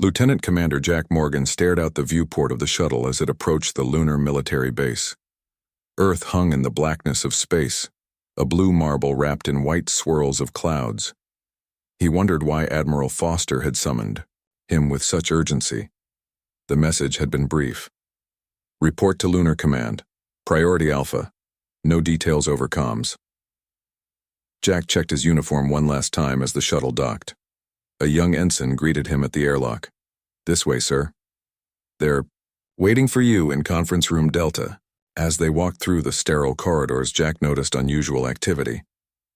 Lieutenant Commander Jack Morgan stared out the viewport of the shuttle as it approached the lunar military base. Earth hung in the blackness of space, a blue marble wrapped in white swirls of clouds. He wondered why Admiral Foster had summoned him with such urgency. The message had been brief. Report to Lunar Command. Priority Alpha. No details over comms. Jack checked his uniform one last time as the shuttle docked. A young ensign greeted him at the airlock. This way, sir. They're waiting for you in Conference Room Delta. As they walked through the sterile corridors, Jack noticed unusual activity.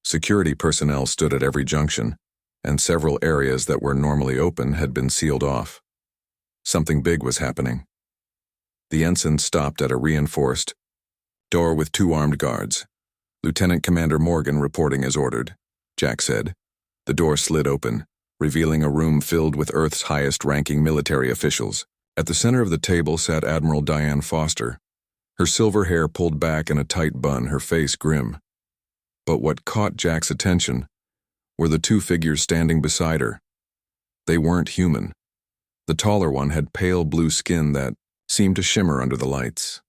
Security personnel stood at every junction, and several areas that were normally open had been sealed off. Something big was happening. The ensign stopped at a reinforced door with 2 armed guards. Lieutenant Commander Morgan reporting as ordered, Jack said. The door slid open, revealing a room filled with Earth's highest-ranking military officials. At the center of the table sat Admiral Diane Foster, her silver hair pulled back in a tight bun, her face grim. But what caught Jack's attention were the 2 figures standing beside her. They weren't human. The taller one had pale blue skin that seemed to shimmer under the lights.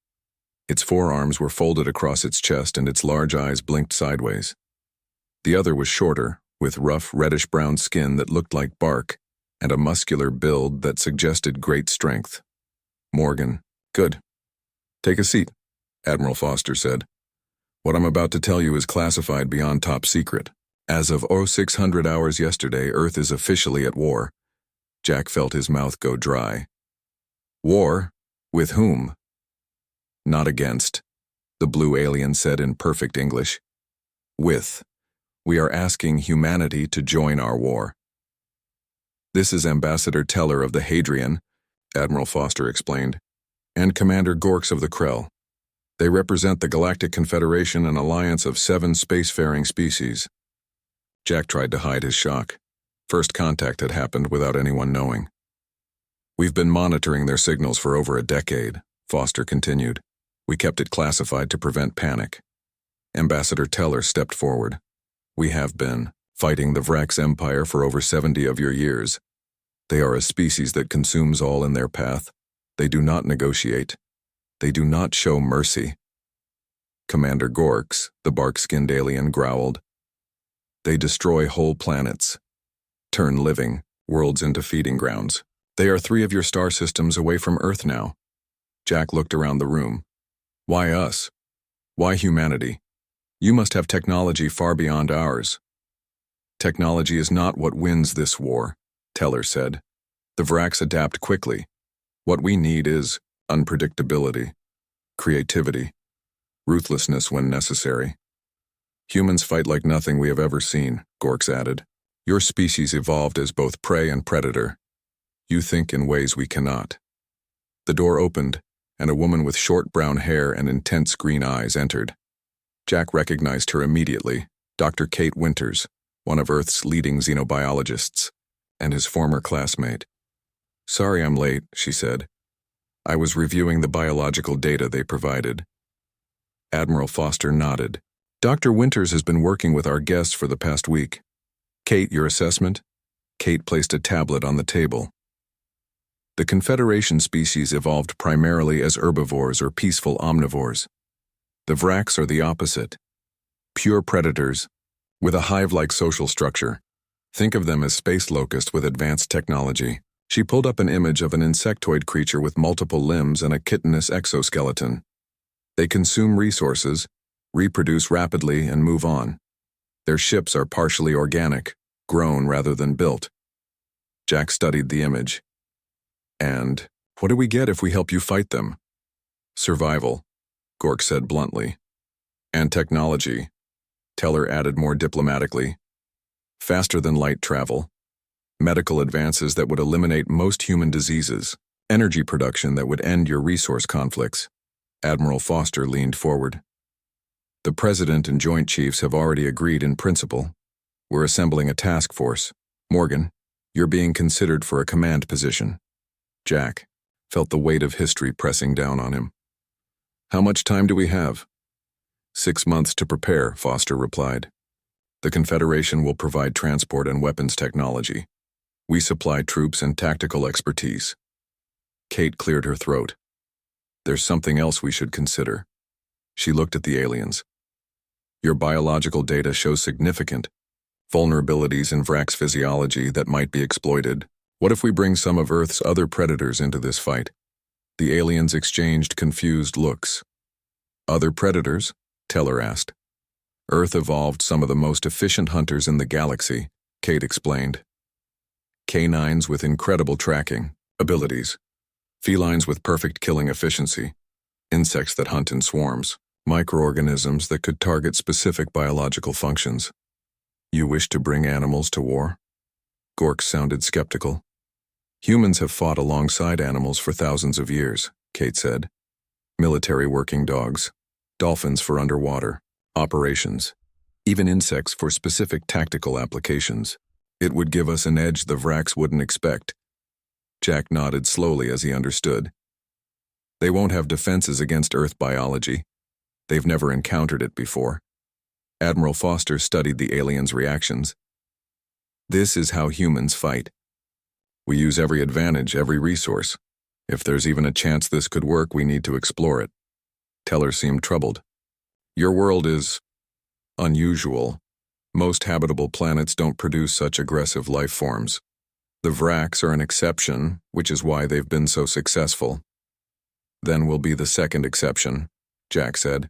Its forearms were folded across its chest and its large eyes blinked sideways. The other was shorter, with rough reddish-brown skin that looked like bark and a muscular build that suggested great strength. Morgan. Good. Take a seat, Admiral Foster said. What I'm about to tell you is classified beyond top secret. As of 0600 hours yesterday, Earth is officially at war. Jack felt his mouth go dry. War? With whom? Not against, the blue alien said in perfect English. With. We are asking humanity to join our war. This is Ambassador Teller of the Hadrian, Admiral Foster explained, and Commander Gorks of the Krell. They represent the Galactic Confederation, an alliance of 7 spacefaring species. Jack tried to hide his shock. First contact had happened without anyone knowing. We've been monitoring their signals for over a decade, Foster continued. We kept it classified to prevent panic. Ambassador Teller stepped forward. We have been fighting the Vrax Empire for over 70 of your years. They are a species that consumes all in their path. They do not negotiate. They do not show mercy. Commander Gorks, the bark-skinned alien, growled. They destroy whole planets, turn living worlds into feeding grounds. They are 3 of your star systems away from Earth now. Jack looked around the room. Why us? Why humanity? You must have technology far beyond ours. Technology is not what wins this war, Teller said. The Vrax adapt quickly. What we need is unpredictability, creativity, ruthlessness when necessary. Humans fight like nothing we have ever seen, Gorks added. Your species evolved as both prey and predator. You think in ways we cannot. The door opened, and a woman with short brown hair and intense green eyes entered. Jack recognized her immediately, Dr. Kate Winters, one of Earth's leading xenobiologists, and his former classmate. Sorry I'm late, she said. I was reviewing the biological data they provided. Admiral Foster nodded. Dr. Winters has been working with our guests for the past week. Kate, your assessment? Kate placed a tablet on the table. The Confederation species evolved primarily as herbivores or peaceful omnivores. The Vrax are the opposite. Pure predators, with a hive-like social structure. Think of them as space locusts with advanced technology. She pulled up an image of an insectoid creature with multiple limbs and a chitinous exoskeleton. They consume resources, reproduce rapidly, and move on. Their ships are partially organic, grown rather than built. Jack studied the image. And what do we get if we help you fight them? Survival, Gork said bluntly. And technology, Teller added more diplomatically. Faster than light travel. Medical advances that would eliminate most human diseases. Energy production that would end your resource conflicts. Admiral Foster leaned forward. The President and Joint Chiefs have already agreed in principle. We're assembling a task force. Morgan, you're being considered for a command position. Jack felt the weight of history pressing down on him. How much time do we have? 6 months to prepare, Foster replied. The Confederation will provide transport and weapons technology. We supply troops and tactical expertise. Kate cleared her throat. There's something else we should consider. She looked at the aliens. Your biological data shows significant vulnerabilities in Vrax physiology that might be exploited. What if we bring some of Earth's other predators into this fight? The aliens exchanged confused looks. Other predators? Teller asked. Earth evolved some of the most efficient hunters in the galaxy, Kate explained. Canines with incredible tracking abilities, felines with perfect killing efficiency, insects that hunt in swarms, microorganisms that could target specific biological functions. You wish to bring animals to war? Gork sounded skeptical. Humans have fought alongside animals for thousands of years, Kate said. Military working dogs, dolphins for underwater operations, even insects for specific tactical applications. It would give us an edge the Vrax wouldn't expect. Jack nodded slowly as he understood. They won't have defenses against Earth biology. They've never encountered it before. Admiral Foster studied the aliens' reactions. This is how humans fight. We use every advantage, every resource. If there's even a chance this could work, we need to explore it. Teller seemed troubled. Your world is unusual. Most habitable planets don't produce such aggressive life forms. The Vrax are an exception, which is why they've been so successful. Then we'll be the second exception, Jack said,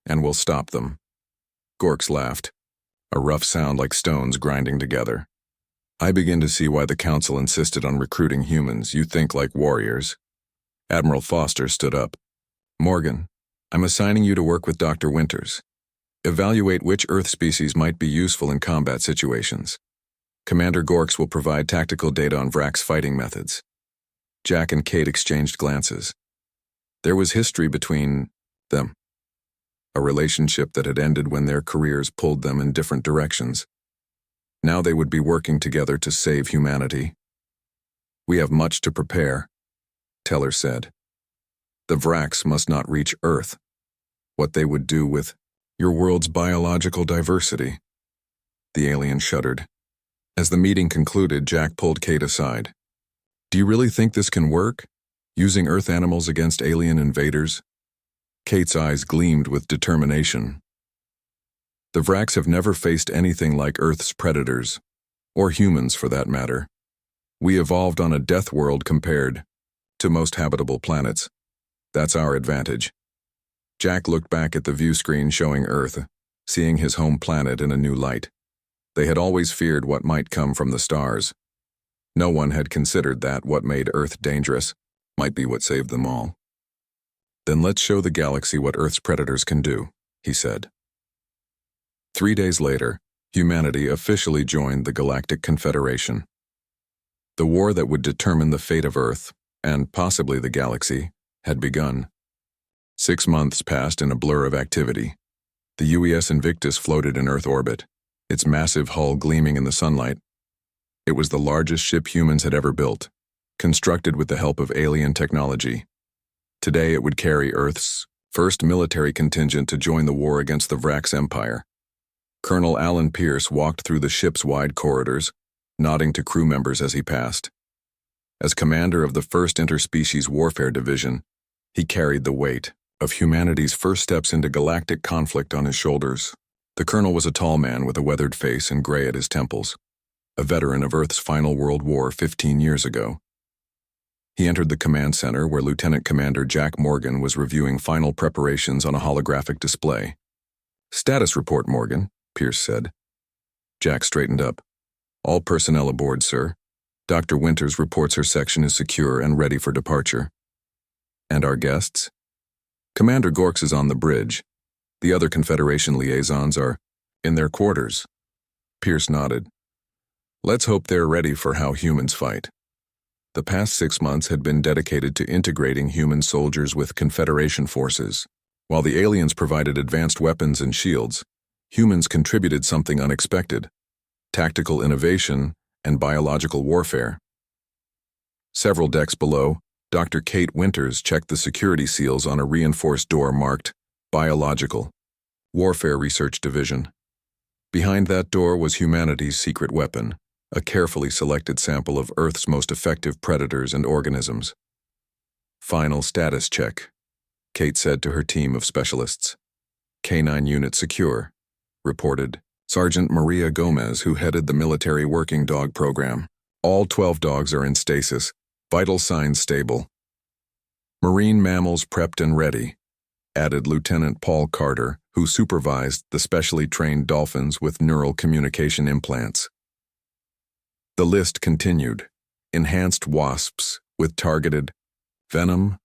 and we'll stop them. Gorks laughed, a rough sound like stones grinding together. I begin to see why the Council insisted on recruiting humans. You think like warriors. Admiral Foster stood up. Morgan, I'm assigning you to work with Dr. Winters. Evaluate which Earth species might be useful in combat situations. Commander Gorks will provide tactical data on Vrax fighting methods. Jack and Kate exchanged glances. There was history between them. A relationship that had ended when their careers pulled them in different directions. Now they would be working together to save humanity. We have much to prepare, Teller said. The Vrax must not reach Earth. What they would do with your world's biological diversity. The alien shuddered. As the meeting concluded, Jack pulled Kate aside. Do you really think this can work? Using Earth animals against alien invaders? Kate's eyes gleamed with determination. The Vrax have never faced anything like Earth's predators, or humans for that matter. We evolved on a death world compared to most habitable planets. That's our advantage. Jack looked back at the view screen showing Earth, seeing his home planet in a new light. They had always feared what might come from the stars. No one had considered that what made Earth dangerous might be what saved them all. Then let's show the galaxy what Earth's predators can do, he said. 3 days later, humanity officially joined the Galactic Confederation. The war that would determine the fate of Earth, and possibly the galaxy, had begun. 6 months passed in a blur of activity. The UES Invictus floated in Earth orbit, its massive hull gleaming in the sunlight. It was the largest ship humans had ever built, constructed with the help of alien technology. Today it would carry Earth's first military contingent to join the war against the Vrax Empire. Colonel Alan Pierce walked through the ship's wide corridors, nodding to crew members as he passed. As commander of the 1st Interspecies Warfare Division, he carried the weight of humanity's first steps into galactic conflict on his shoulders. The colonel was a tall man with a weathered face and gray at his temples, a veteran of Earth's final World War 15 years ago. He entered the command center where Lieutenant Commander Jack Morgan was reviewing final preparations on a holographic display. Status report, Morgan, Pierce said. Jack straightened up. All personnel aboard, sir. Dr. Winters reports her section is secure and ready for departure. And our guests? Commander Gorks is on the bridge. The other Confederation liaisons are in their quarters. Pierce nodded. Let's hope they're ready for how humans fight. The past 6 months had been dedicated to integrating human soldiers with Confederation forces. While the aliens provided advanced weapons and shields, humans contributed something unexpected: tactical innovation and biological warfare. Several decks below, Dr. Kate Winters checked the security seals on a reinforced door marked Biological Warfare Research Division. Behind that door was humanity's secret weapon, a carefully selected sample of Earth's most effective predators and organisms. Final status check, Kate said to her team of specialists. K9 unit secure, reported Sergeant Maria Gomez, who headed the military working dog program. All 12 dogs are in stasis, vital signs stable. Marine mammals prepped and ready, added Lieutenant Paul Carter, who supervised the specially trained dolphins with neural communication implants. The list continued. Enhanced wasps with targeted venom,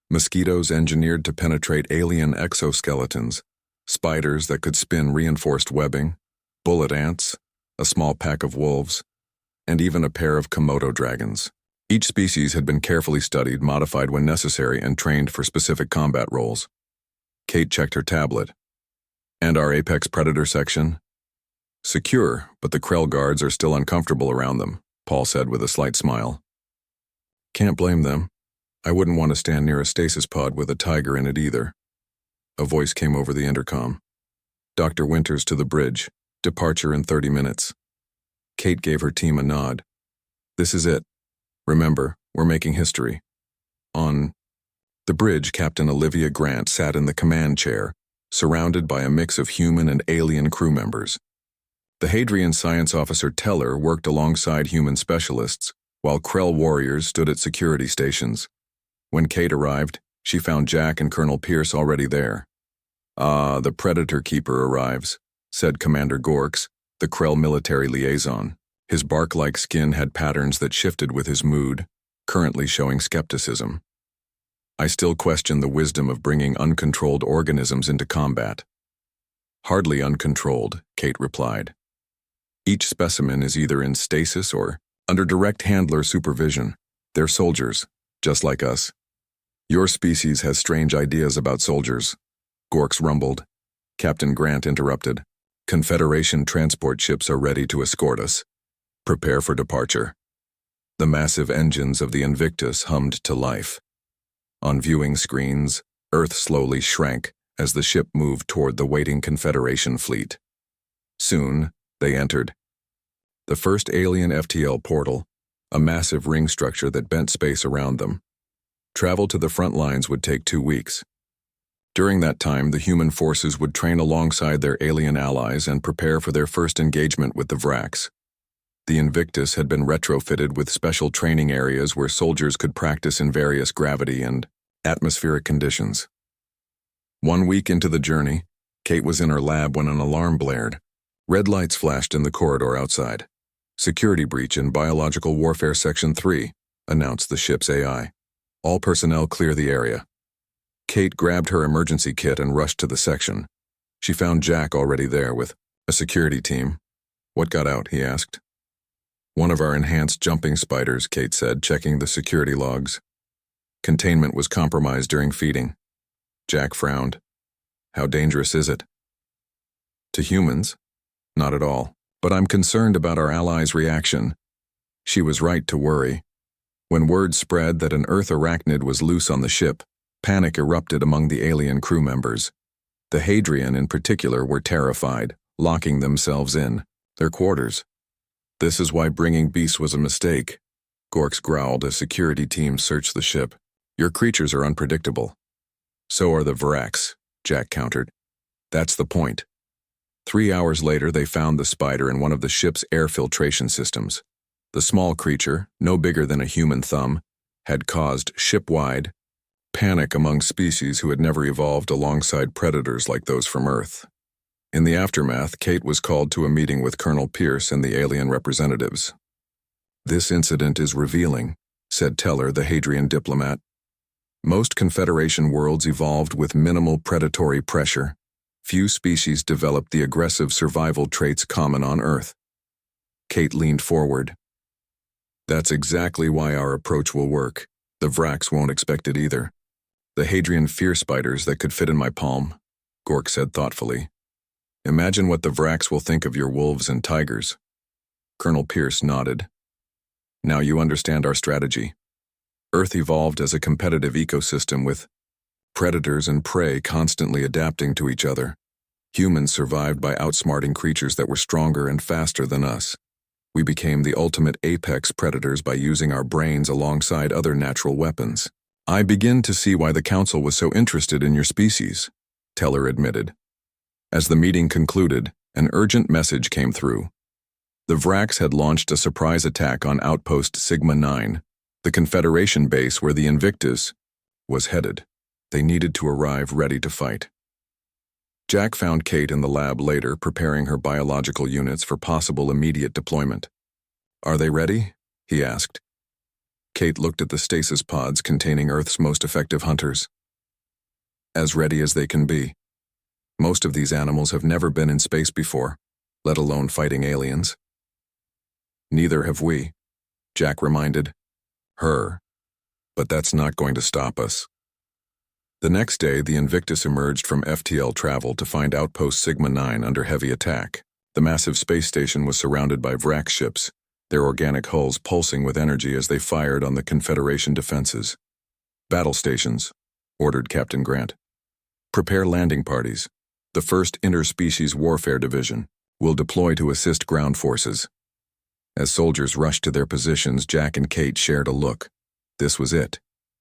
mosquitoes engineered to penetrate alien exoskeletons, spiders that could spin reinforced webbing, bullet ants, a small pack of wolves, and even a pair of Komodo dragons. Each species had been carefully studied, modified when necessary, and trained for specific combat roles. Kate checked her tablet. And our apex predator section? Secure, but the Krell guards are still uncomfortable around them, Paul said with a slight smile. Can't blame them. I wouldn't want to stand near a stasis pod with a tiger in it either. A voice came over the intercom. Dr. Winters to the bridge. Departure in 30 minutes. Kate gave her team a nod. This is it. Remember, we're making history. On the bridge, Captain Olivia Grant sat in the command chair, surrounded by a mix of human and alien crew members. The Hadrian science officer Teller worked alongside human specialists, while Krell warriors stood at security stations. When Kate arrived, she found Jack and Colonel Pierce already there. Ah, the Predator Keeper arrives, said Commander Gorks, the Krell military liaison. His bark-like skin had patterns that shifted with his mood, currently showing skepticism. I still question the wisdom of bringing uncontrolled organisms into combat. Hardly uncontrolled, Kate replied. Each specimen is either in stasis or under direct handler supervision. They're soldiers, just like us. Your species has strange ideas about soldiers, Gorks rumbled. Captain Grant interrupted. Confederation transport ships are ready to escort us. Prepare for departure. The massive engines of the Invictus hummed to life. On viewing screens, Earth slowly shrank as the ship moved toward the waiting Confederation fleet. Soon, they entered. The first alien FTL portal, a massive ring structure that bent space around them. Travel to the front lines would take 2 weeks. During that time, the human forces would train alongside their alien allies and prepare for their first engagement with the Vrax. The Invictus had been retrofitted with special training areas where soldiers could practice in various gravity and atmospheric conditions. 1 week into the journey, Kate was in her lab when an alarm blared. Red lights flashed in the corridor outside. Security breach in Biological Warfare Section 3, announced the ship's AI. All personnel clear the area. Kate grabbed her emergency kit and rushed to the section. She found Jack already there with a security team. What got out, he asked. One of our enhanced jumping spiders, Kate said, checking the security logs. Containment was compromised during feeding. Jack frowned. How dangerous is it? To humans? Not at all. But I'm concerned about our allies' reaction. She was right to worry. When word spread that an Earth arachnid was loose on the ship, panic erupted among the alien crew members. The Hadrian in particular were terrified, locking themselves in their quarters. This is why bringing beasts was a mistake, Gorks growled as security teams searched the ship. Your creatures are unpredictable. So are the Vrax, Jack countered. That's the point. 3 hours later, they found the spider in one of the ship's air filtration systems. The small creature, no bigger than a human thumb, had caused ship-wide panic among species who had never evolved alongside predators like those from Earth. In the aftermath, Kate was called to a meeting with Colonel Pierce and the alien representatives. This incident is revealing, said Teller, the Hadrian diplomat. Most Confederation worlds evolved with minimal predatory pressure. Few species developed the aggressive survival traits common on Earth. Kate leaned forward. That's exactly why our approach will work. The Vrax won't expect it either. The Hadrian fear spiders that could fit in my palm, Gork said thoughtfully. Imagine what the Vrax will think of your wolves and tigers. Colonel Pierce nodded. Now you understand our strategy. Earth evolved as a competitive ecosystem with predators and prey constantly adapting to each other. Humans survived by outsmarting creatures that were stronger and faster than us. We became the ultimate apex predators by using our brains alongside other natural weapons. I begin to see why the Council was so interested in your species, Teller admitted. As the meeting concluded, an urgent message came through. The Vrax had launched a surprise attack on Outpost Sigma-9, the Confederation base where the Invictus was headed. They needed to arrive ready to fight. Jack found Kate in the lab later, preparing her biological units for possible immediate deployment. Are they ready? He asked. Kate looked at the stasis pods containing Earth's most effective hunters. As ready as they can be. Most of these animals have never been in space before, let alone fighting aliens. Neither have we, Jack reminded her. But that's not going to stop us. The next day, the Invictus emerged from FTL travel to find Outpost Sigma-9 under heavy attack. The massive space station was surrounded by Vrax ships, their organic hulls pulsing with energy as they fired on the Confederation defenses. Battle stations, ordered Captain Grant. Prepare landing parties. The 1st Interspecies Warfare Division will deploy to assist ground forces. As soldiers rushed to their positions, Jack and Kate shared a look. This was it.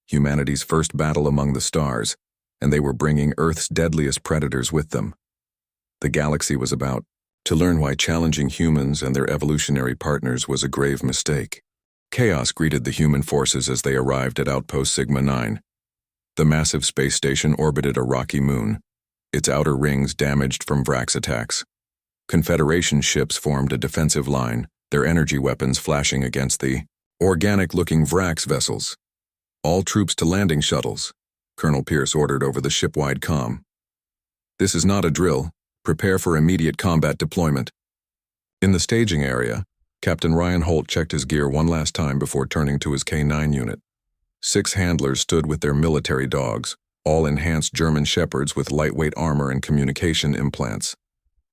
Humanity's first battle among the stars, and they were bringing Earth's deadliest predators with them. The galaxy was about to learn why challenging humans and their evolutionary partners was a grave mistake. Chaos greeted the human forces as they arrived at Outpost Sigma-9. The massive space station orbited a rocky moon, its outer rings damaged from Vrax attacks. Confederation ships formed a defensive line, their energy weapons flashing against the organic-looking Vrax vessels. All troops to landing shuttles, Colonel Pierce ordered over the ship-wide comm. This is not a drill. Prepare for immediate combat deployment. In the staging area, Captain Ryan Holt checked his gear one last time before turning to his K9 unit. 6 handlers stood with their military dogs, all enhanced German shepherds with lightweight armor and communication implants.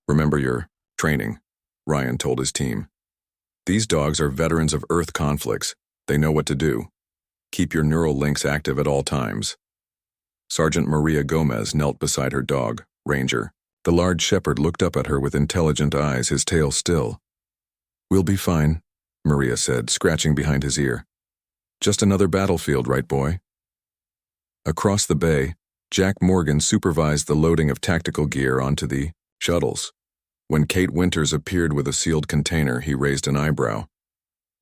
Remember your training, Ryan told his team. These dogs are veterans of Earth conflicts. They know what to do. Keep your neural links active at all times. Sergeant Maria Gomez knelt beside her dog, Ranger. The large shepherd looked up at her with intelligent eyes, his tail still. We'll be fine, Maria said, scratching behind his ear. Just another battlefield, right, boy? Across the bay, Jack Morgan supervised the loading of tactical gear onto the shuttles. When Kate Winters appeared with a sealed container, he raised an eyebrow.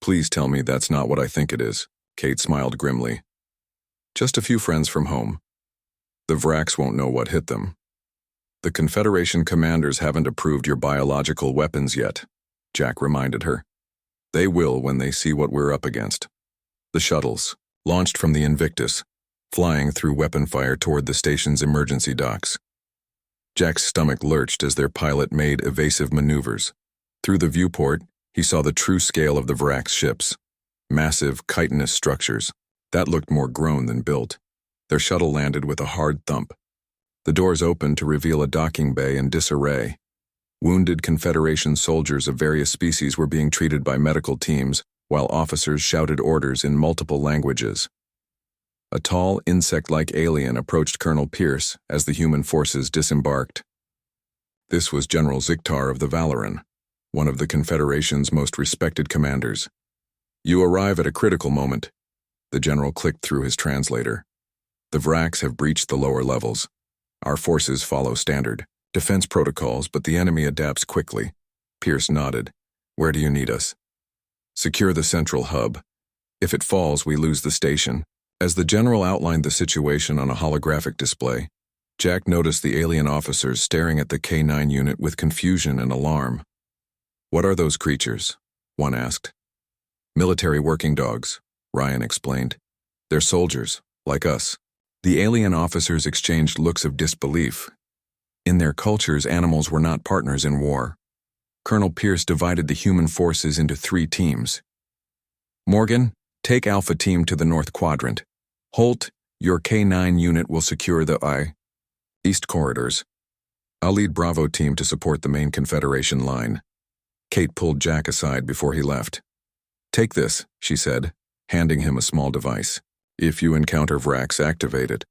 Please tell me that's not what I think it is. Kate smiled grimly. Just a few friends from home. The Vrax won't know what hit them. The Confederation commanders haven't approved your biological weapons yet, Jack reminded her. They will when they see what we're up against. The shuttles, launched from the Invictus, flying through weapon fire toward the station's emergency docks. Jack's stomach lurched as their pilot made evasive maneuvers. Through the viewport, he saw the true scale of the Vrax ships. Massive, chitinous structures that looked more grown than built. Their shuttle landed with a hard thump. The doors opened to reveal a docking bay in disarray. Wounded Confederation soldiers of various species were being treated by medical teams, while officers shouted orders in multiple languages. A tall, insect-like alien approached Colonel Pierce as the human forces disembarked. This was General Ziktar of the Valoran, one of the Confederation's most respected commanders. You arrive at a critical moment. The general clicked through his translator. The Vrax have breached the lower levels. Our forces follow standard defense protocols, but the enemy adapts quickly. Pierce nodded. Where do you need us? Secure the central hub. If it falls, we lose the station. As the general outlined the situation on a holographic display, Jack noticed the alien officers staring at the K9 unit with confusion and alarm. What are those creatures? One asked. Military working dogs, Ryan explained. They're soldiers, like us. The alien officers exchanged looks of disbelief. In their cultures, animals were not partners in war. Colonel Pierce divided the human forces into 3 teams. Morgan, take Alpha Team to the North Quadrant. Holt, your K9 unit will secure the East corridors. I'll lead Bravo Team to support the main Confederation line. Kate pulled Jack aside before he left. Take this, she said, handing him a small device. If you encounter Vrax, activate it.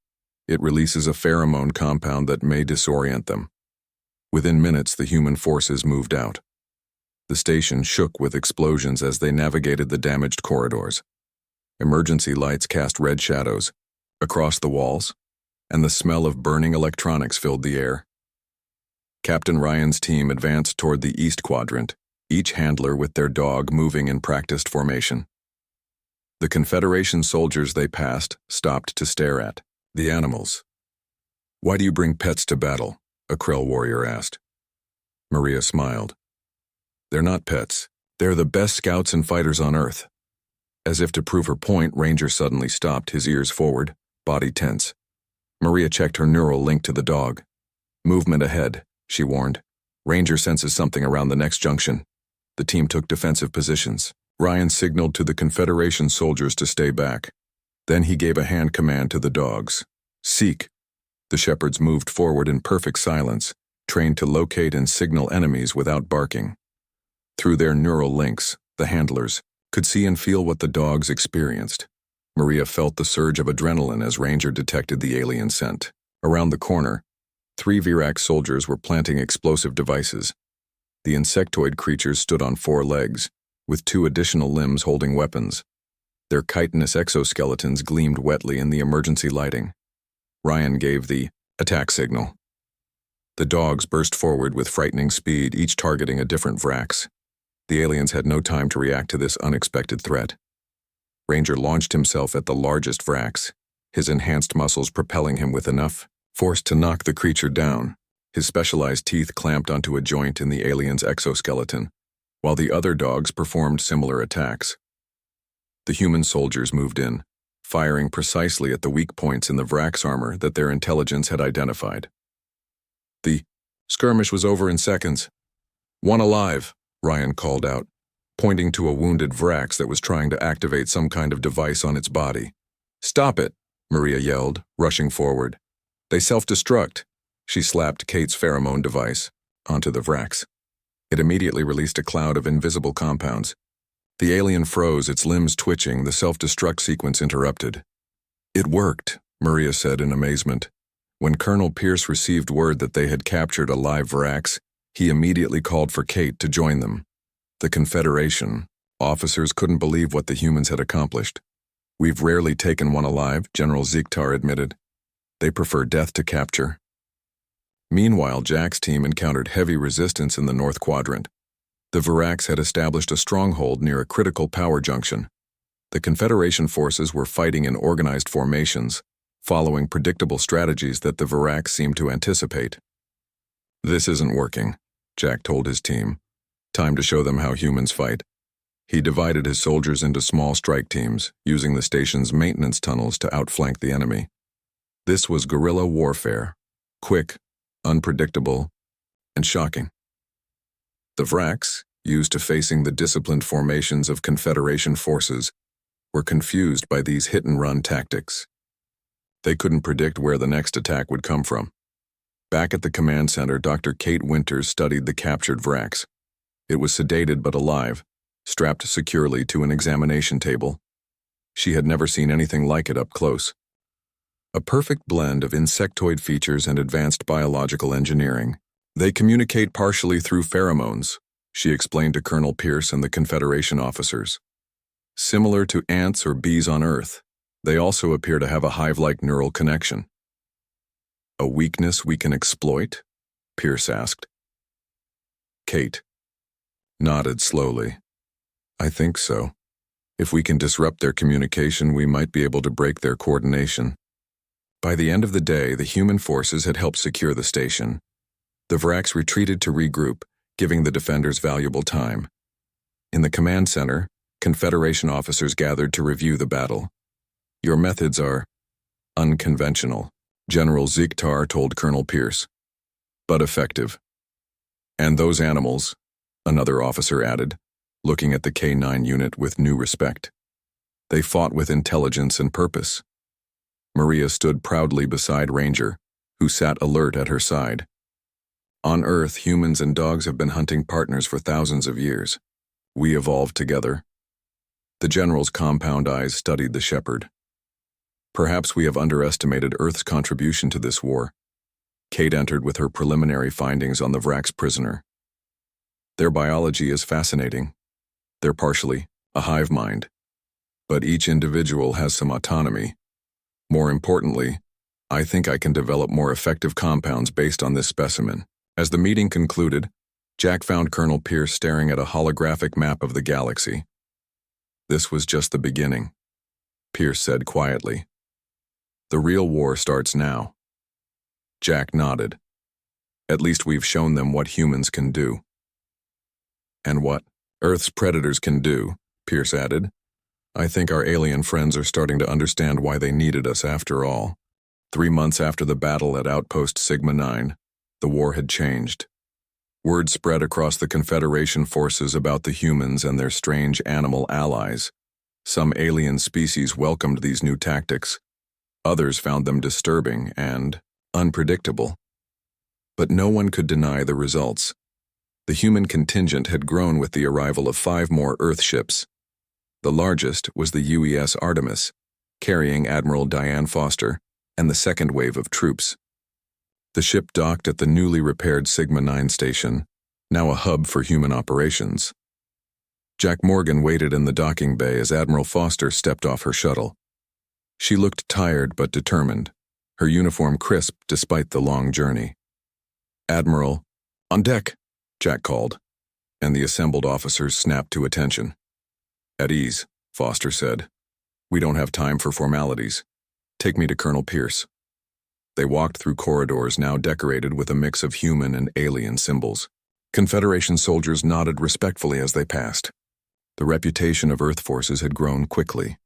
It releases a pheromone compound that may disorient them. Within minutes, the human forces moved out. The station shook with explosions as they navigated the damaged corridors. Emergency lights cast red shadows across the walls, and the smell of burning electronics filled the air. Captain Ryan's team advanced toward the east quadrant, each handler with their dog moving in practiced formation. The Confederation soldiers they passed stopped to stare at the animals. "Why do you bring pets to battle?" a Krell warrior asked. Maria smiled. "They're not pets. They're the best scouts and fighters on Earth." As if to prove her point, Ranger suddenly stopped, his ears forward, body tense. Maria checked her neural link to the dog. "Movement ahead," she warned. "Ranger senses something around the next junction." The team took defensive positions. Ryan signaled to the Confederation soldiers to stay back. Then he gave a hand command to the dogs. "Seek." The shepherds moved forward in perfect silence, trained to locate and signal enemies without barking. Through their neural links, the handlers could see and feel what the dogs experienced. Maria felt the surge of adrenaline as Ranger detected the alien scent. Around the corner, 3 Vrax soldiers were planting explosive devices. The insectoid creatures stood on 4 legs, with 2 additional limbs holding weapons. Their chitinous exoskeletons gleamed wetly in the emergency lighting. Ryan gave the attack signal. The dogs burst forward with frightening speed, each targeting a different Vrax. The aliens had no time to react to this unexpected threat. Ranger launched himself at the largest Vrax, his enhanced muscles propelling him with enough force to knock the creature down. His specialized teeth clamped onto a joint in the alien's exoskeleton, while the other dogs performed similar attacks. The human soldiers moved in, firing precisely at the weak points in the Vrax armor that their intelligence had identified. The skirmish was over in seconds. "One alive," Ryan called out, pointing to a wounded Vrax that was trying to activate some kind of device on its body. "Stop it," Maria yelled, rushing forward. "They self-destruct." She slapped Kate's pheromone device onto the Vrax. It immediately released a cloud of invisible compounds. The alien froze, its limbs twitching, the self-destruct sequence interrupted. "It worked," Maria said in amazement. When Colonel Pierce received word that they had captured a live Vrax, he immediately called for Kate to join them. The Confederation officers couldn't believe what the humans had accomplished. "We've rarely taken one alive," General Ziktar admitted. "They prefer death to capture." Meanwhile, Jack's team encountered heavy resistance in the North Quadrant. The Vrax had established a stronghold near a critical power junction. The Confederation forces were fighting in organized formations, following predictable strategies that the Vrax seemed to anticipate. "This isn't working," Jack told his team. "Time to show them how humans fight." He divided his soldiers into small strike teams, using the station's maintenance tunnels to outflank the enemy. This was guerrilla warfare, quick, unpredictable, and shocking. The Vrax, used to facing the disciplined formations of Confederation forces, were confused by these hit-and-run tactics. They couldn't predict where the next attack would come from. Back at the command center, Dr. Kate Winters studied the captured Vrax. It was sedated but alive, strapped securely to an examination table. She had never seen anything like it up close. A perfect blend of insectoid features and advanced biological engineering. "They communicate partially through pheromones," she explained to Colonel Pierce and the Confederation officers. "Similar to ants or bees on Earth, they also appear to have a hive-like neural connection." "A weakness we can exploit?" Pierce asked. Kate nodded slowly. "I think so. If we can disrupt their communication, we might be able to break their coordination." By the end of the day, the human forces had helped secure the station. The Vrax retreated to regroup, giving the defenders valuable time. In the command center, Confederation officers gathered to review the battle. "Your methods are unconventional," General Ziktar told Colonel Pierce, "but effective." "And those animals," another officer added, looking at the K-9 unit with new respect. "They fought with intelligence and purpose." Maria stood proudly beside Ranger, who sat alert at her side. "On Earth, humans and dogs have been hunting partners for thousands of years. We evolved together." The general's compound eyes studied the shepherd. "Perhaps we have underestimated Earth's contribution to this war." Kate entered with her preliminary findings on the Vrax prisoner. Their biology is fascinating. They're partially a hive mind, but each individual has some autonomy. More importantly, I think I can develop more effective compounds based on this specimen. As the meeting concluded, Jack found Colonel Pierce staring at a holographic map of the galaxy. This was just the beginning, Pierce said quietly. The real war starts now. Jack nodded. At least we've shown them what humans can do. And what Earth's predators can do, Pierce added. I think our alien friends are starting to understand why they needed us after all. 3 months after the battle at Outpost Sigma-9, the war had changed. Word spread across the Confederation forces about the humans and their strange animal allies. Some alien species welcomed these new tactics. Others found them disturbing and unpredictable. But no one could deny the results. The human contingent had grown with the arrival of 5 more Earth ships. The largest was the UES Artemis, carrying Admiral Diane Foster and the second wave of troops. The ship docked at the newly repaired Sigma-9 station, now a hub for human operations. Jack Morgan waited in the docking bay as Admiral Foster stepped off her shuttle. She looked tired but determined, her uniform crisp despite the long journey. Admiral, on deck, Jack called, and the assembled officers snapped to attention. At ease, Foster said. We don't have time for formalities. Take me to Colonel Pierce. They walked through corridors now decorated with a mix of human and alien symbols. Confederation soldiers nodded respectfully as they passed. The reputation of Earth forces had grown quickly.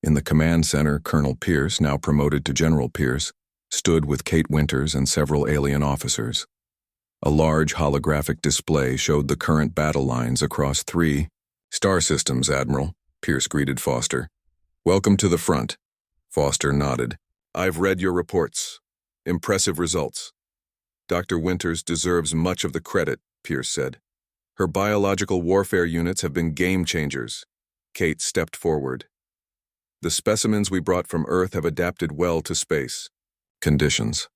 In the command center, Colonel Pierce, now promoted to General Pierce, stood with Kate Winters and several alien officers. A large holographic display showed the current battle lines across 3 star systems, Admiral, Pierce greeted Foster. Welcome to the front. Foster nodded. I've read your reports. Impressive results. Dr. Winters deserves much of the credit, Pierce said. Her biological warfare units have been game changers. Kate stepped forward. The specimens we brought from Earth have adapted well to space conditions.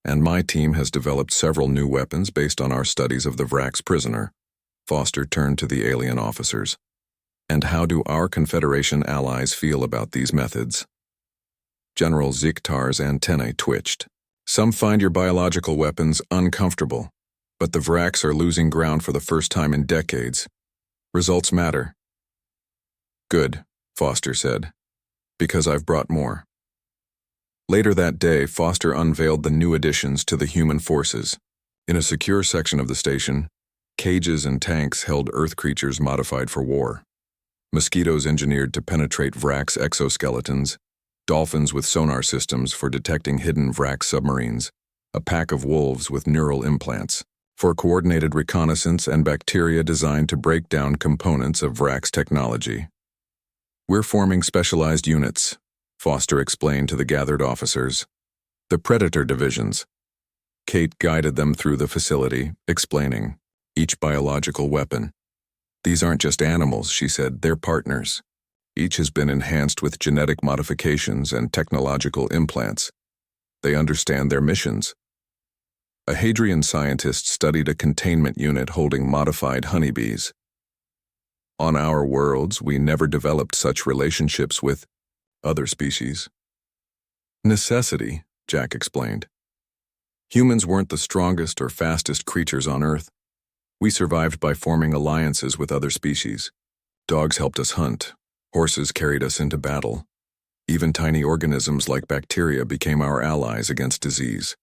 And my team has developed several new weapons based on our studies of the Vrax prisoner. Foster turned to the alien officers. And how do our Confederation allies feel about these methods? General Ziktar's antennae twitched. Some find your biological weapons uncomfortable, but the Vrax are losing ground for the first time in decades. Results matter. Good, Foster said, because I've brought more. Later that day, Foster unveiled the new additions to the human forces. In a secure section of the station, cages and tanks held Earth creatures modified for war. Mosquitoes engineered to penetrate Vrax exoskeletons, dolphins with sonar systems for detecting hidden Vrax submarines, a pack of wolves with neural implants for coordinated reconnaissance, and bacteria designed to break down components of Vrax technology. We're forming specialized units, Foster explained to the gathered officers. The Predator divisions. Kate guided them through the facility, explaining each biological weapon. These aren't just animals, she said, they're partners. Each has been enhanced with genetic modifications and technological implants. They understand their missions. A Hadrian scientist studied a containment unit holding modified honeybees. On our worlds, we never developed such relationships with other species. Necessity, Jack explained. Humans weren't the strongest or fastest creatures on Earth. We survived by forming alliances with other species. Dogs helped us hunt. Horses carried us into battle. Even tiny organisms like bacteria became our allies against disease.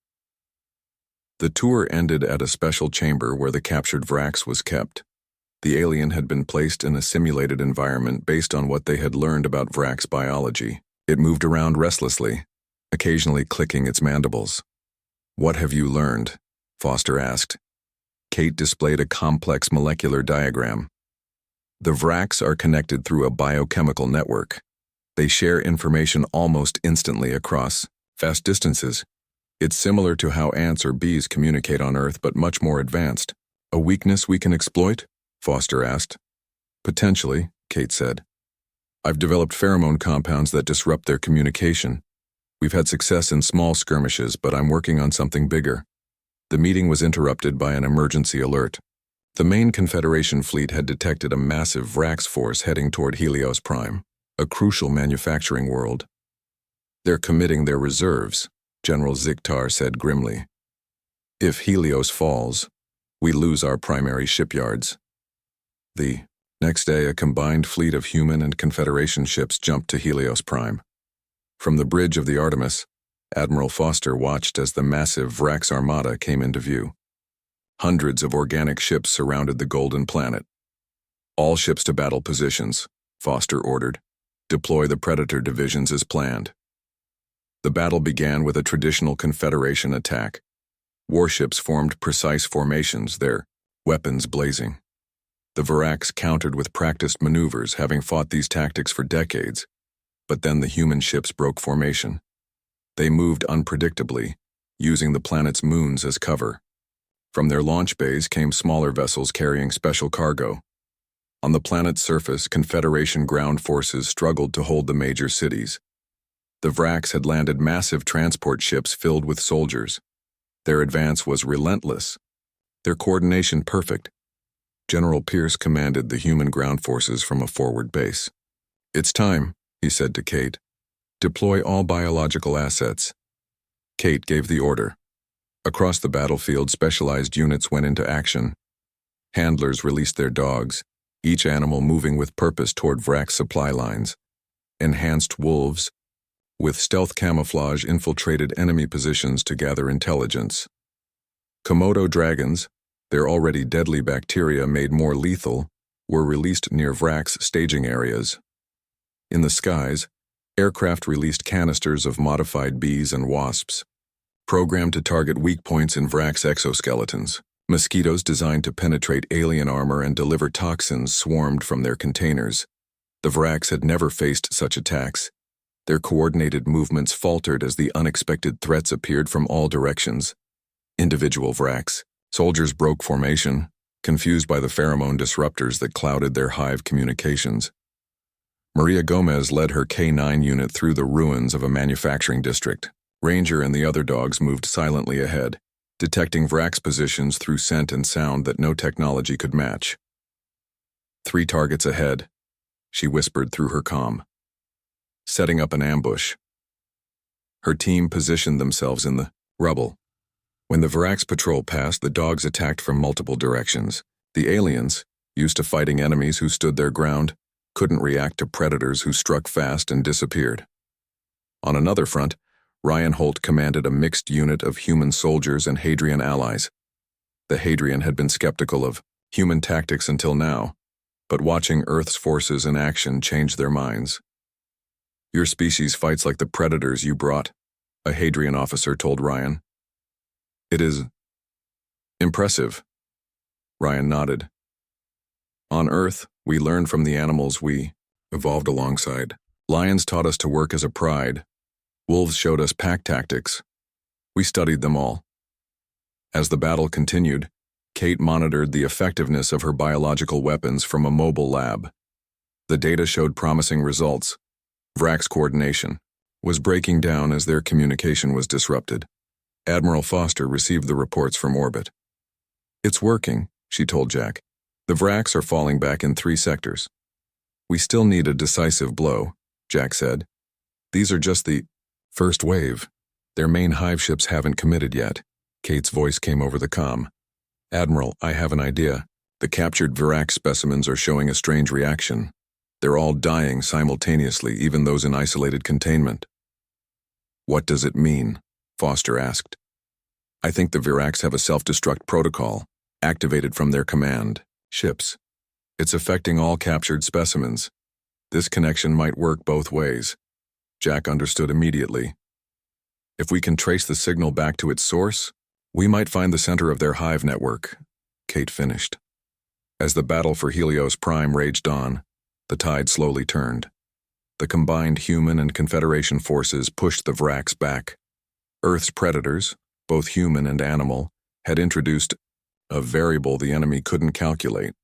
The tour ended at a special chamber where the captured Vrax was kept. The alien had been placed in a simulated environment based on what they had learned about Vrax biology. It moved around restlessly, occasionally clicking its mandibles. What have you learned? Foster asked. Kate displayed a complex molecular diagram. The Vrax are connected through a biochemical network. They share information almost instantly across vast distances. It's similar to how ants or bees communicate on Earth, but much more advanced. A weakness we can exploit? Foster asked. Potentially, Kate said. I've developed pheromone compounds that disrupt their communication. We've had success in small skirmishes, but I'm working on something bigger. The meeting was interrupted by an emergency alert. The main Confederation fleet had detected a massive Vrax force heading toward Helios Prime, a crucial manufacturing world. "They're committing their reserves," General Ziktar said grimly. "If Helios falls, we lose our primary shipyards." The next day, a combined fleet of human and Confederation ships jumped to Helios Prime. From the bridge of the Artemis, Admiral Foster watched as the massive Vrax armada came into view. Hundreds of organic ships surrounded the golden planet. "All ships to battle positions," Foster ordered. "Deploy the Predator divisions as planned." The battle began with a traditional Confederation attack. Warships formed precise formations, their weapons blazing. The Vrax countered with practiced maneuvers, having fought these tactics for decades. But then the human ships broke formation. They moved unpredictably, using the planet's moons as cover. From their launch bays came smaller vessels carrying special cargo. On the planet's surface, Confederation ground forces struggled to hold the major cities. The Vrax had landed massive transport ships filled with soldiers. Their advance was relentless, their coordination perfect. General Pierce commanded the human ground forces from a forward base. "It's time," he said to Kate. "Deploy all biological assets." Kate gave the order. Across the battlefield, specialized units went into action. Handlers released their dogs, each animal moving with purpose toward Vrax supply lines. Enhanced wolves, with stealth camouflage, infiltrated enemy positions to gather intelligence. Komodo dragons, their already deadly bacteria made more lethal, were released near Vrax staging areas. In the skies, aircraft released canisters of modified bees and wasps, programmed to target weak points in Vrax exoskeletons. Mosquitoes designed to penetrate alien armor and deliver toxins swarmed from their containers. The Vrax had never faced such attacks. Their coordinated movements faltered as the unexpected threats appeared from all directions. Individual Vrax soldiers broke formation, confused by the pheromone disruptors that clouded their hive communications. Maria Gomez led her K9 unit through the ruins of a manufacturing district. Ranger and the other dogs moved silently ahead, detecting Vrax positions through scent and sound that no technology could match. 3 targets ahead, she whispered through her comm. Setting up an ambush. Her team positioned themselves in the rubble. When the Vrax patrol passed, the dogs attacked from multiple directions. The aliens, used to fighting enemies who stood their ground, couldn't react to predators who struck fast and disappeared. On another front, Ryan Holt commanded a mixed unit of human soldiers and Hadrian allies. The Hadrian had been skeptical of human tactics until now, but watching Earth's forces in action changed their minds. "Your species fights like the predators you brought," a Hadrian officer told Ryan. "It is impressive." Ryan nodded. "On Earth, we learned from the animals we evolved alongside. Lions taught us to work as a pride. Wolves showed us pack tactics. We studied them all." As the battle continued, Kate monitored the effectiveness of her biological weapons from a mobile lab. The data showed promising results. Vrax coordination was breaking down as their communication was disrupted. Admiral Foster received the reports from orbit. "It's working," she told Jack. "The Vrax are falling back in 3 sectors. We still need a decisive blow," Jack said. "These are just the first wave. Their main hive ships haven't committed yet." Kate's voice came over the comm. "Admiral, I have an idea. The captured Vrax specimens are showing a strange reaction. They're all dying simultaneously, even those in isolated containment." "What does it mean?" Foster asked. "I think the Vrax have a self-destruct protocol, activated from their command ships. It's affecting all captured specimens. This connection might work both ways." Jack understood immediately. "If we can trace the signal back to its source, we might find the center of their hive network," Kate finished. As the battle for Helios Prime raged on, the tide slowly turned. The combined human and Confederation forces pushed the Vrax back. Earth's predators, both human and animal, had introduced a variable the enemy couldn't calculate.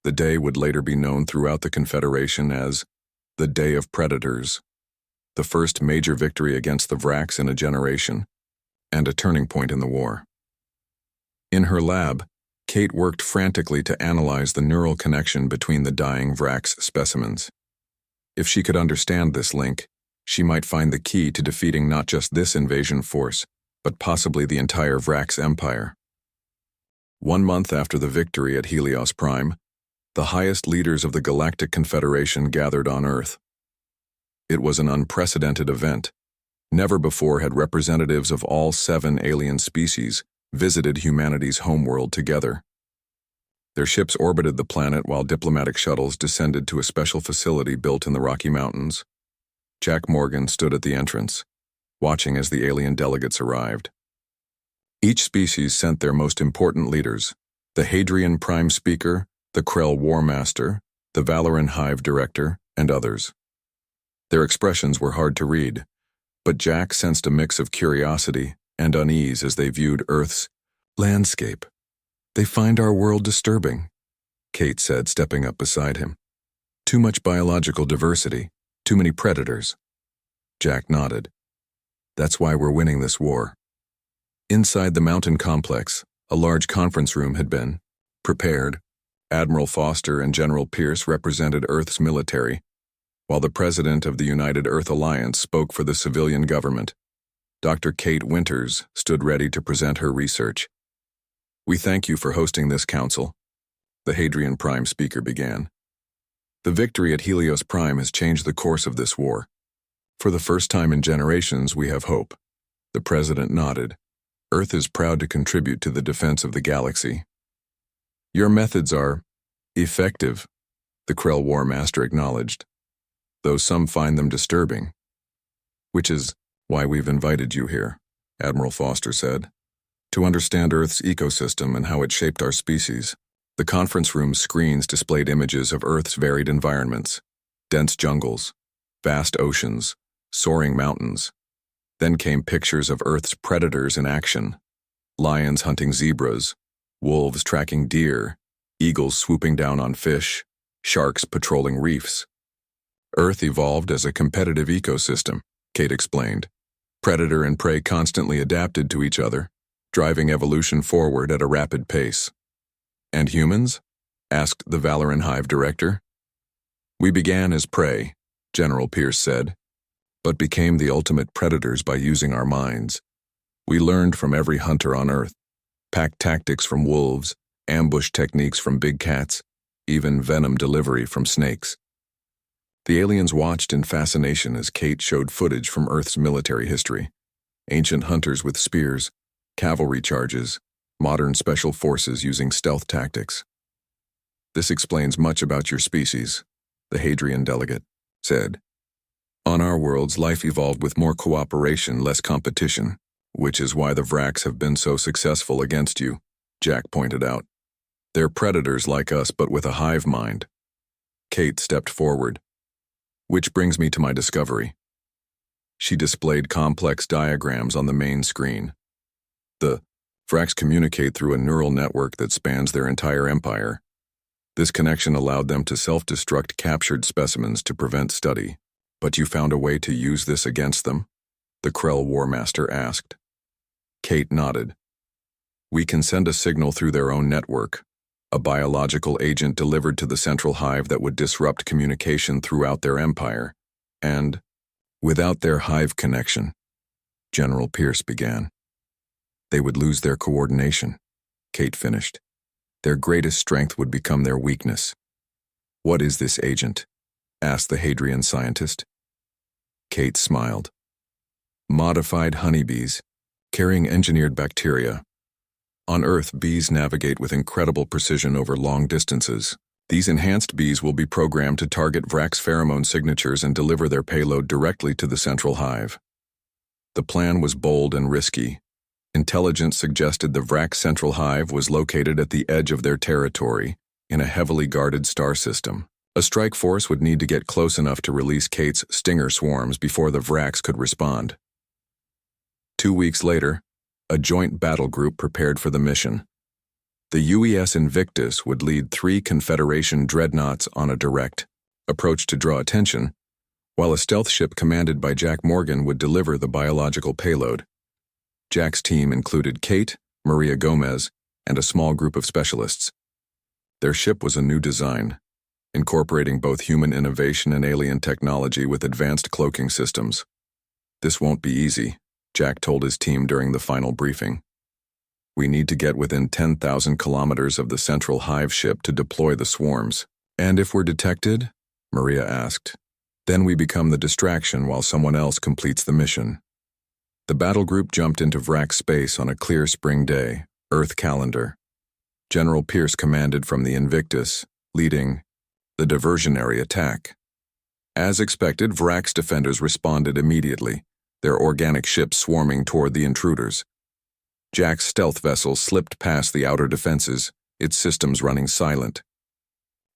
The day would later be known throughout the Confederation as the Day of Predators, the first major victory against the Vrax in a generation, and a turning point in the war. In her lab, Kate worked frantically to analyze the neural connection between the dying Vrax specimens. If she could understand this link, she might find the key to defeating not just this invasion force, but possibly the entire Vrax Empire. 1 month after the victory at Helios Prime, the highest leaders of the Galactic Confederation gathered on Earth. It was an unprecedented event. Never before had representatives of all 7 alien species visited humanity's homeworld together. Their ships orbited the planet while diplomatic shuttles descended to a special facility built in the Rocky Mountains. Jack Morgan stood at the entrance, watching as the alien delegates arrived. Each species sent their most important leaders, the Hadrian Prime Speaker, the Krell War Master, the Valoran Hive Director, and others. Their expressions were hard to read, but Jack sensed a mix of curiosity and unease as they viewed Earth's landscape. "They find our world disturbing," Kate said, stepping up beside him. "Too much biological diversity, too many predators." Jack nodded. "That's why we're winning this war." Inside the mountain complex, a large conference room had been prepared. Admiral Foster and General Pierce represented Earth's military, while the President of the United Earth Alliance spoke for the civilian government. Dr. Kate Winters stood ready to present her research. "We thank you for hosting this council," the Hadrian Prime Speaker began. "The victory at Helios Prime has changed the course of this war. For the first time in generations, we have hope." The President nodded. "Earth is proud to contribute to the defense of the galaxy." "Your methods are effective," the Krell War Master acknowledged, "though some find them disturbing." "Which is why we've invited you here," Admiral Foster said, "to understand Earth's ecosystem and how it shaped our species." The conference room's screens displayed images of Earth's varied environments: dense jungles, vast oceans, soaring mountains. Then came pictures of Earth's predators in action: lions hunting zebras, wolves tracking deer, eagles swooping down on fish, sharks patrolling reefs. Earth evolved as a competitive ecosystem, Kate explained. Predator and prey constantly adapted to each other, driving evolution forward at a rapid pace. "And humans?" asked the Valoran Hive Director. "We began as prey," General Pierce said, "but became the ultimate predators by using our minds. We learned from every hunter on Earth, pack tactics from wolves, ambush techniques from big cats, even venom delivery from snakes." The aliens watched in fascination as Kate showed footage from Earth's military history: ancient hunters with spears, cavalry charges, modern special forces using stealth tactics. "This explains much about your species," the Hadrian delegate said. "On our worlds, life evolved with more cooperation, less competition, which is why the Vrax have been so successful against you," Jack pointed out. "They're predators like us, but with a hive mind." Kate stepped forward. "Which brings me to my discovery." She displayed complex diagrams on the main screen. "The Vrax communicate through a neural network that spans their entire empire. This connection allowed them to self-destruct captured specimens to prevent study. But you found a way to use this against them?" the Krell War Master asked. Kate nodded. "We can send a signal through their own network, a biological agent delivered to the central hive that would disrupt communication throughout their empire. And, without their hive connection," General Pierce began, "they would lose their coordination," Kate finished. "Their greatest strength would become their weakness." "What is this agent?" asked the Hadrian scientist. Kate smiled. "Modified honeybees, carrying engineered bacteria. On Earth, bees navigate with incredible precision over long distances. These enhanced bees will be programmed to target Vrax pheromone signatures and deliver their payload directly to the central hive." The plan was bold and risky. Intelligence suggested the Vrax central hive was located at the edge of their territory, in a heavily guarded star system. A strike force would need to get close enough to release Kate's stinger swarms before the Vrax could respond. 2 weeks later, a joint battle group prepared for the mission. The UES Invictus would lead 3 Confederation dreadnoughts on a direct approach to draw attention, while a stealth ship commanded by Jack Morgan would deliver the biological payload. Jack's team included Kate, Maria Gomez, and a small group of specialists. Their ship was a new design, incorporating both human innovation and alien technology with advanced cloaking systems. "This won't be easy," Jack told his team during the final briefing. "We need to get within 10,000 kilometers of the central hive ship to deploy the swarms." "And if we're detected?" Maria asked. "Then we become the distraction while someone else completes the mission." The battle group jumped into Vrax space on a clear spring day, Earth calendar. General Pierce commanded from the Invictus, leading the diversionary attack. As expected, Vrax defenders responded immediately, their organic ships swarming toward the intruders. Jack's stealth vessel slipped past the outer defenses, its systems running silent.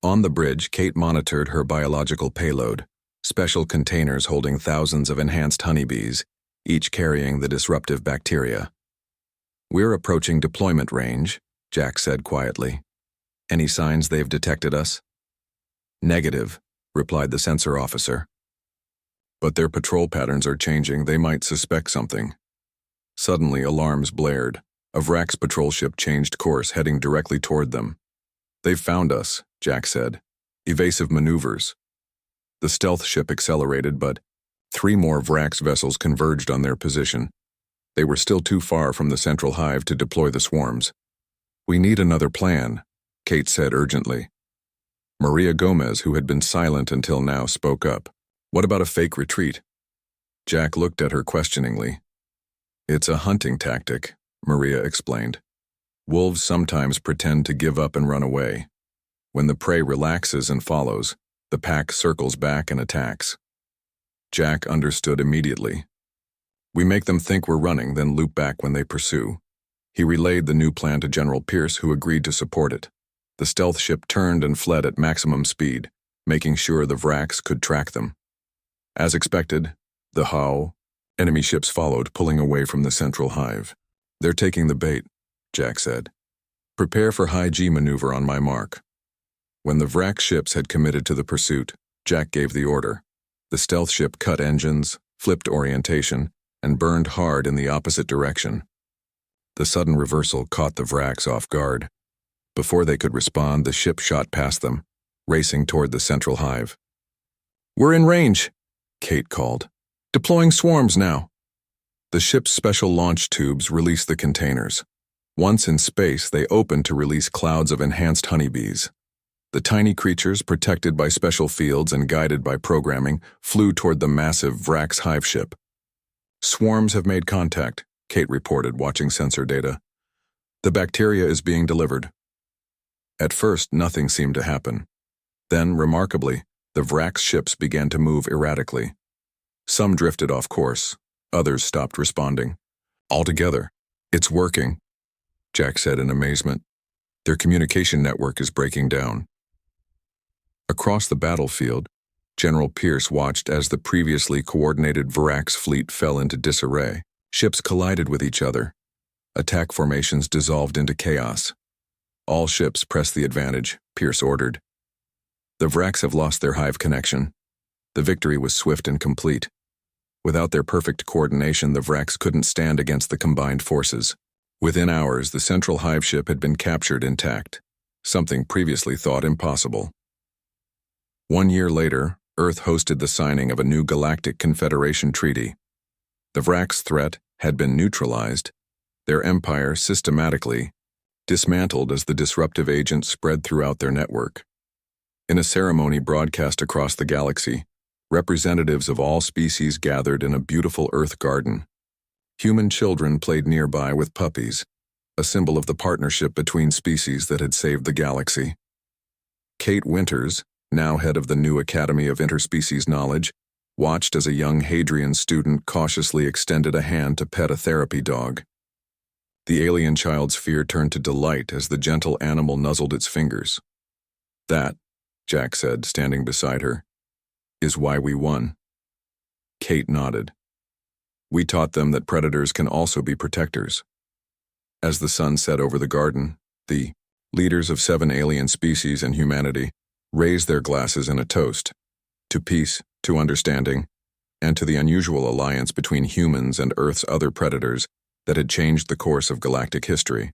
On the bridge, Kate monitored her biological payload, special containers holding thousands of enhanced honeybees, each carrying the disruptive bacteria. "We're approaching deployment range," Jack said quietly. "Any signs they've detected us?" "Negative," replied the sensor officer. "But their patrol patterns are changing. They might suspect something." Suddenly, alarms blared. A Vrax patrol ship changed course, heading directly toward them. "They've found us," Jack said. "Evasive maneuvers." The stealth ship accelerated, but 3 more Vrax vessels converged on their position. They were still too far from the central hive to deploy the swarms. "We need another plan," Kate said urgently. Maria Gomez, who had been silent until now, spoke up. "What about a fake retreat?" Jack looked at her questioningly. "It's a hunting tactic," Maria explained. "Wolves sometimes pretend to give up and run away. When the prey relaxes and follows, the pack circles back and attacks." Jack understood immediately. "We make them think we're running, then loop back when they pursue." He relayed the new plan to General Pierce, who agreed to support it. The stealth ship turned and fled at maximum speed, making sure the Vrax could track them. As expected, the HFY enemy ships followed, pulling away from the central hive. "They're taking the bait," Jack said. "Prepare for high-G maneuver on my mark." When the Vrax ships had committed to the pursuit, Jack gave the order. The stealth ship cut engines, flipped orientation, and burned hard in the opposite direction. The sudden reversal caught the Vrax off guard. Before they could respond, the ship shot past them, racing toward the central hive. "We're in range," Kate called. "Deploying swarms now." The ship's special launch tubes released the containers. Once in space, they opened to release clouds of enhanced honeybees. The tiny creatures, protected by special fields and guided by programming, flew toward the massive Vrax hive ship. "Swarms have made contact," Kate reported, watching sensor data. "The bacteria is being delivered." At first, nothing seemed to happen. Then, remarkably, the Vrax ships began to move erratically. Some drifted off course, others stopped responding. "Altogether, it's working," Jack said in amazement. "Their communication network is breaking down." Across the battlefield, General Pierce watched as the previously coordinated Vrax fleet fell into disarray. Ships collided with each other. Attack formations dissolved into chaos. "All ships press the advantage," Pierce ordered. "The Vrax have lost their hive connection." The victory was swift and complete. Without their perfect coordination, the Vrax couldn't stand against the combined forces. Within hours, the central hive ship had been captured intact, something previously thought impossible. 1 year later, Earth hosted the signing of a new Galactic Confederation treaty. The Vrax threat had been neutralized, their empire systematically dismantled as the disruptive agents spread throughout their network. In a ceremony broadcast across the galaxy, representatives of all species gathered in a beautiful Earth garden. Human children played nearby with puppies, a symbol of the partnership between species that had saved the galaxy. Kate Winters, now head of the new Academy of Interspecies Knowledge, watched as a young Hadrian student cautiously extended a hand to pet a therapy dog. The alien child's fear turned to delight as the gentle animal nuzzled its fingers. "That," Jack said, standing beside her, "is why we won." Kate nodded. "We taught them that predators can also be protectors." As the sun set over the garden, the leaders of 7 alien species and humanity raised their glasses in a toast, to peace, to understanding, and to the unusual alliance between humans and Earth's other predators that had changed the course of galactic history.